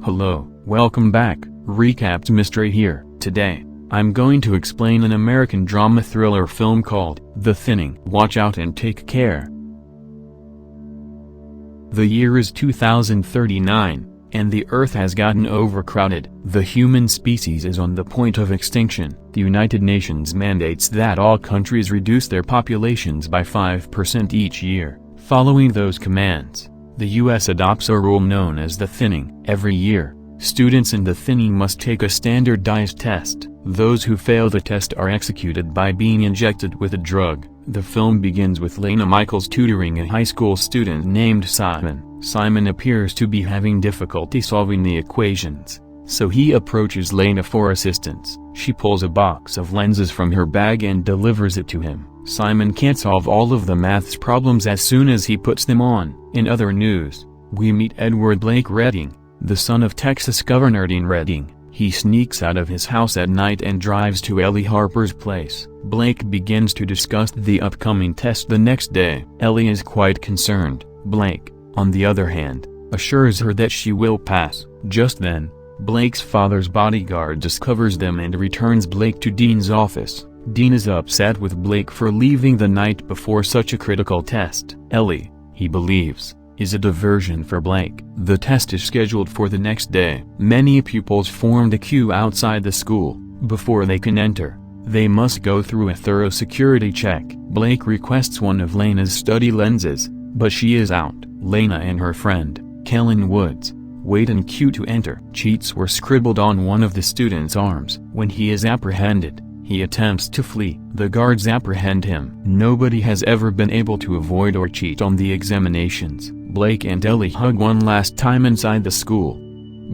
Hello, welcome back, Recapped Mystery here. Today, I'm going to explain an American drama thriller film called The Thinning. Watch out and take care. The year is 2039, and the Earth has gotten overcrowded. The human species is on the point of extinction. The United Nations mandates that all countries reduce their populations by 5% each year. Following those commands, the U.S. adopts a rule known as the thinning. Every year, students in the thinning must take a standardized test. Those who fail the test are executed by being injected with a drug. The film begins with Lena Michaels tutoring a high school student named Simon. Simon appears to be having difficulty solving the equations, so he approaches Lena for assistance. She pulls a box of lenses from her bag and delivers it to him. Simon can't solve all of the maths problems as soon as he puts them on. In other news, we meet Edward Blake Redding, the son of Texas Governor Dean Redding. He sneaks out of his house at night and drives to Ellie Harper's place. Blake begins to discuss the upcoming test the next day. Ellie is quite concerned. Blake, on the other hand, assures her that she will pass. Just then, Blake's father's bodyguard discovers them and returns Blake to Dean's office. Dean is upset with Blake for leaving the night before such a critical test. Ellie, he believes, is a diversion for Blake. The test is scheduled for the next day. Many pupils formed a queue outside the school. Before they can enter, they must go through a thorough security check. Blake requests one of Lena's study lenses, but she is out. Lena and her friend, Kellen Woods, wait in queue to enter. Cheats were scribbled on one of the student's arms. When he is apprehended, he attempts to flee. The guards apprehend him. Nobody has ever been able to avoid or cheat on the examinations. Blake and Ellie hug one last time inside the school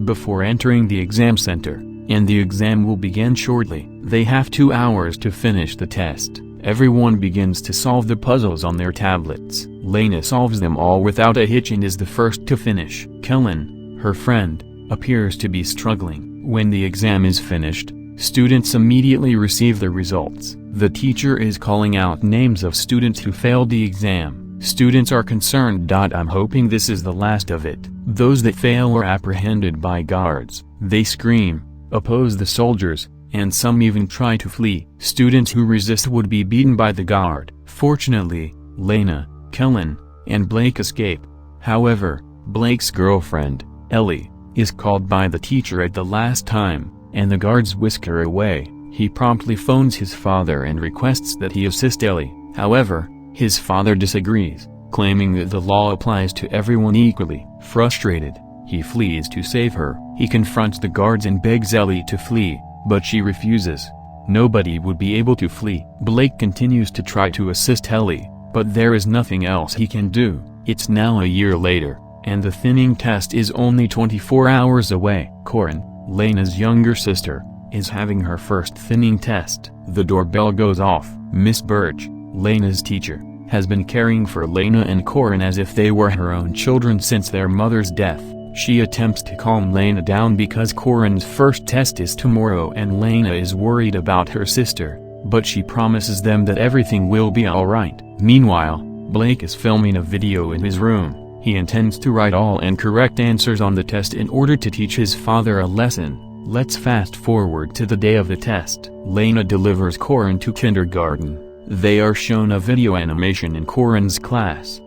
before entering the exam center, and the exam will begin shortly. They have 2 hours to finish the test. Everyone begins to solve the puzzles on their tablets. Lena solves them all without a hitch and is the first to finish. Kellen, her friend, appears to be struggling. When the exam is finished, students immediately receive the results. The teacher is calling out names of students who failed the exam. Students are concerned. I'm hoping this is the last of it. Those that fail are apprehended by guards. They scream, oppose the soldiers, and some even try to flee. Students who resist would be beaten by the guard. Fortunately, Lena, Kellen, and Blake escape. However, Blake's girlfriend, Ellie, is called by the teacher at the last time, and the guards whisk her away. He promptly phones his father and requests that he assist Ellie. However, his father disagrees, claiming that the law applies to everyone equally. Frustrated, he flees to save her. He confronts the guards and begs Ellie to flee, but she refuses. Nobody would be able to flee. Blake continues to try to assist Ellie, but there is nothing else he can do. It's now a year later, and the thinning test is only 24 hours away. Corinne, Lena's younger sister, is having her first thinning test. The doorbell goes off. Miss Birch, Lena's teacher, has been caring for Lena and Corinne as if they were her own children since their mother's death. She attempts to calm Lena down because Corinne's first test is tomorrow and Lena is worried about her sister, but she promises them that everything will be alright. Meanwhile, Blake is filming a video in his room. He intends to write all incorrect answers on the test in order to teach his father a lesson. Let's fast forward to the day of the test. Lena delivers Corinne to kindergarten. They are shown a video animation in Corinne's class,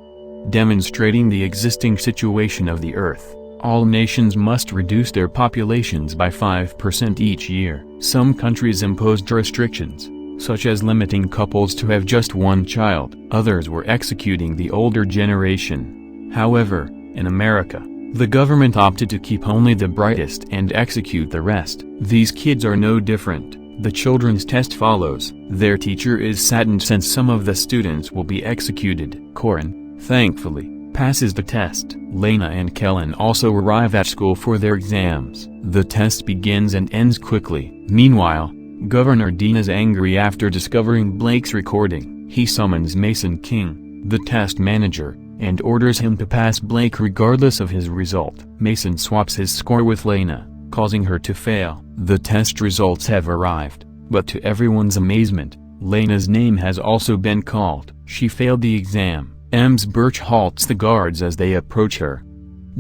demonstrating the existing situation of the Earth. All nations must reduce their populations by 5% each year. Some countries imposed restrictions, such as limiting couples to have just one child. Others were executing the older generation. However, in America, the government opted to keep only the brightest and execute the rest. These kids are no different. The children's test follows. Their teacher is saddened since some of the students will be executed. Corinne, thankfully, passes the test. Lena and Kellen also arrive at school for their exams. The test begins and ends quickly. Meanwhile, Governor Dean is angry after discovering Blake's recording. He summons Mason King, the test manager, and orders him to pass Blake regardless of his result. Mason swaps his score with Lena, causing her to fail. The test results have arrived, but to everyone's amazement, Lena's name has also been called. She failed the exam. Ms. Birch halts the guards as they approach her.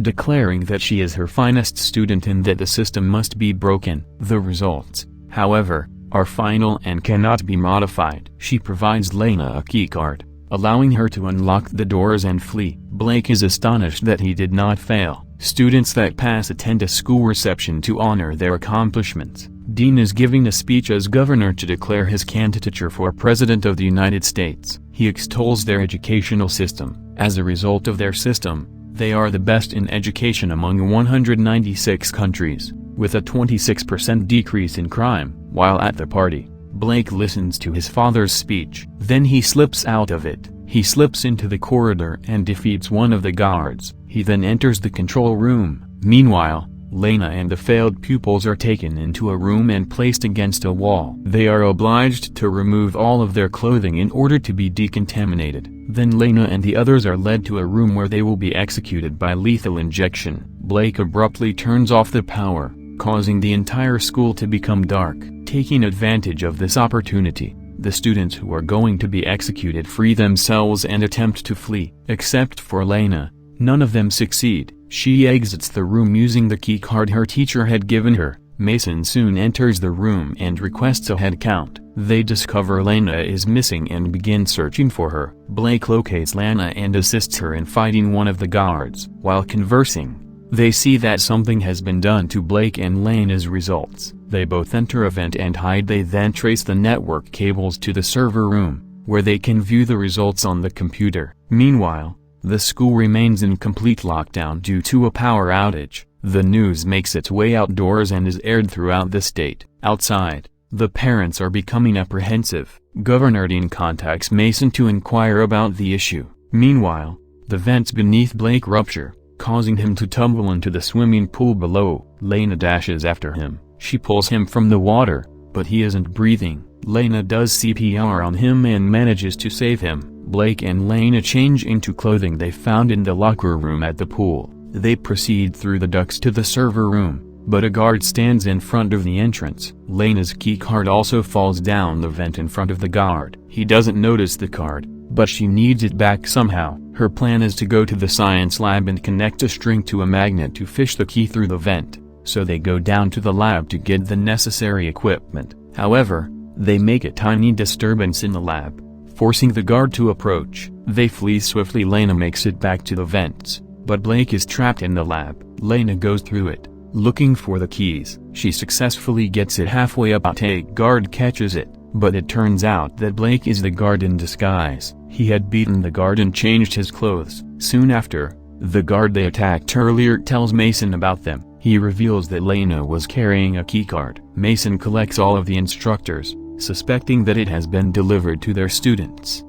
declaring that she is her finest student and that the system must be broken. The results, however, are final and cannot be modified. She provides Lena a keycard, allowing her to unlock the doors and flee. Blake is astonished that he did not fail. Students that pass attend a school reception to honor their accomplishments. Dean is giving a speech as governor to declare his candidature for President of the United States. He extols their educational system. As a result of their system, they are the best in education among 196 countries, with a 26% decrease in crime. While at the party, Blake listens to his father's speech. Then he slips out of it. He slips into the corridor and defeats one of the guards. He then enters the control room. Meanwhile, Lena and the failed pupils are taken into a room and placed against a wall. They are obliged to remove all of their clothing in order to be decontaminated. Then Lena and the others are led to a room where they will be executed by lethal injection. Blake abruptly turns off the power, causing the entire school to become dark. Taking advantage of this opportunity, the students who are going to be executed free themselves and attempt to flee. Except for Lena, none of them succeed. She exits the room using the key card her teacher had given her. Mason soon enters the room and requests a head count. They discover Lena is missing and begin searching for her. Blake locates Lena and assists her in fighting one of the guards. While conversing, they see that something has been done to Blake and Lena's results. They both enter a vent and hide. They then trace the network cables to the server room, where they can view the results on the computer. Meanwhile, the school remains in complete lockdown due to a power outage. The news makes its way outdoors and is aired throughout the state. Outside, the parents are becoming apprehensive. Governor Dean contacts Mason to inquire about the issue. Meanwhile, the vents beneath Blake rupture, causing him to tumble into the swimming pool below. Lena dashes after him. She pulls him from the water, but he isn't breathing. Lena does CPR on him and manages to save him. Blake and Lena change into clothing they found in the locker room at the pool. They proceed through the ducts to the server room, but a guard stands in front of the entrance. Lena's key card also falls down the vent in front of the guard. He doesn't notice the card, but she needs it back somehow. Her plan is to go to the science lab and connect a string to a magnet to fish the key through the vent. So they go down to the lab to get the necessary equipment. However, they make a tiny disturbance in the lab, forcing the guard to approach. They flee swiftly. Lena makes it back to the vents, but Blake is trapped in the lab. Lena goes through it, looking for the keys. She successfully gets it halfway up. A guard catches it, but it turns out that Blake is the guard in disguise. He had beaten the guard and changed his clothes. Soon after, the guard they attacked earlier tells Mason about them. He reveals that Lena was carrying a keycard. Mason collects all of the instructors, suspecting that it has been delivered to their students.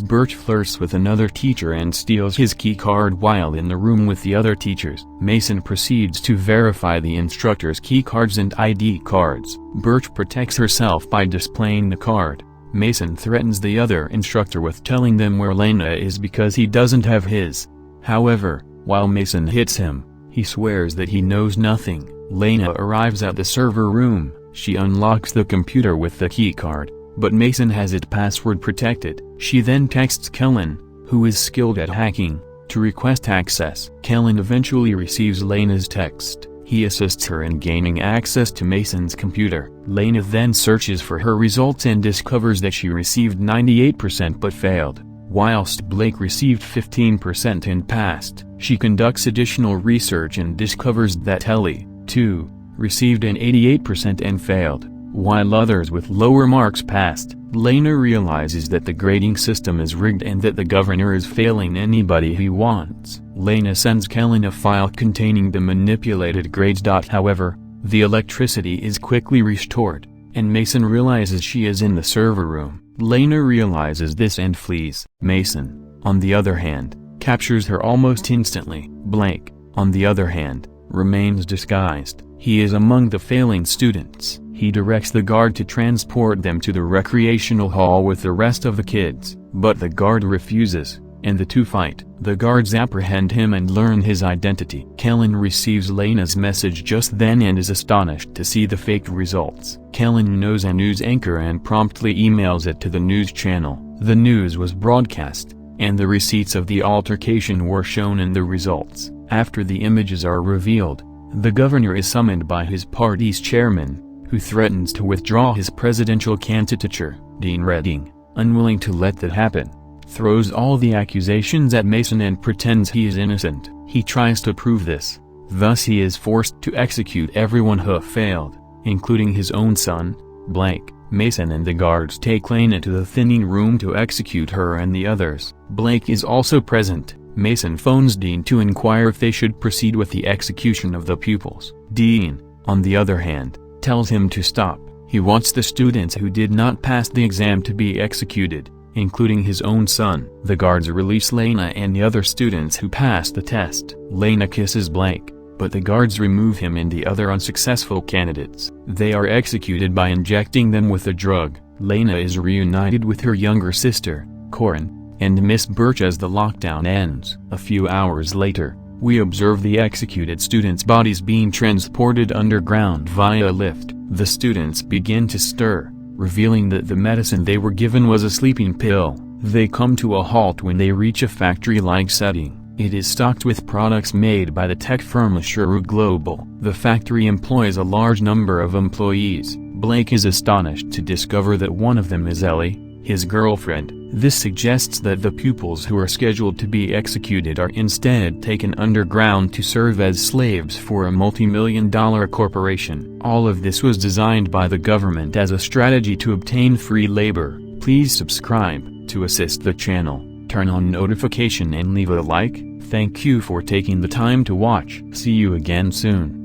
Birch flirts with another teacher and steals his keycard while in the room with the other teachers. Mason proceeds to verify the instructors' keycards and ID cards. Birch protects herself by displaying the card. Mason threatens the other instructor with telling them where Lena is because he doesn't have his. However, while Mason hits him, he swears that he knows nothing. Lena arrives at the server room. She unlocks the computer with the keycard, but Mason has it password protected. She then texts Kellen, who is skilled at hacking, to request access. Kellen eventually receives Lena's text. He assists her in gaining access to Mason's computer. Lena then searches for her results and discovers that she received 98% but failed, whilst Blake received 15% and passed. She conducts additional research and discovers that Ellie, too, received an 88% and failed, while others with lower marks passed. Lena realizes that the grading system is rigged and that the governor is failing anybody he wants. Lena sends Kellen a file containing the manipulated grades. However, the electricity is quickly restored, and Mason realizes she is in the server room. Lena realizes this and flees. Mason, on the other hand, captures her almost instantly. Blake, on the other hand, remains disguised. He is among the failing students. He directs the guard to transport them to the recreational hall with the rest of the kids, but the guard refuses, and the two fight. The guards apprehend him and learn his identity. Kellen receives Lena's message just then and is astonished to see the faked results. Kellen knows a news anchor and promptly emails it to the news channel. The news was broadcast, and the receipts of the altercation were shown in the results. After the images are revealed, the governor is summoned by his party's chairman, who threatens to withdraw his presidential candidature. Dean Redding, unwilling to let that happen, throws all the accusations at Mason and pretends he is innocent. He tries to prove this, thus he is forced to execute everyone who failed, including his own son, Blake. Mason and the guards take Lena to the thinning room to execute her and the others. Blake is also present. Mason phones Dean to inquire if they should proceed with the execution of the pupils. Dean, on the other hand, tells him to stop. He wants the students who did not pass the exam to be executed, including his own son. The guards release Lena and the other students who passed the test. Lena kisses Blake, but the guards remove him and the other unsuccessful candidates. They are executed by injecting them with a drug. Lena is reunited with her younger sister, Corin, and Miss Birch as the lockdown ends. A few hours later, we observe the executed students' bodies being transported underground via a lift. The students begin to stir, revealing that the medicine they were given was a sleeping pill. They come to a halt when they reach a factory-like setting. It is stocked with products made by the tech firm Assuru Global. The factory employs a large number of employees. Blake is astonished to discover that one of them is Ellie, his girlfriend. This suggests that the pupils who are scheduled to be executed are instead taken underground to serve as slaves for a multi-million-dollar corporation. All of this was designed by the government as a strategy to obtain free labor. Please subscribe to assist the channel, turn on notification and leave a like. Thank you for taking the time to watch. See you again soon.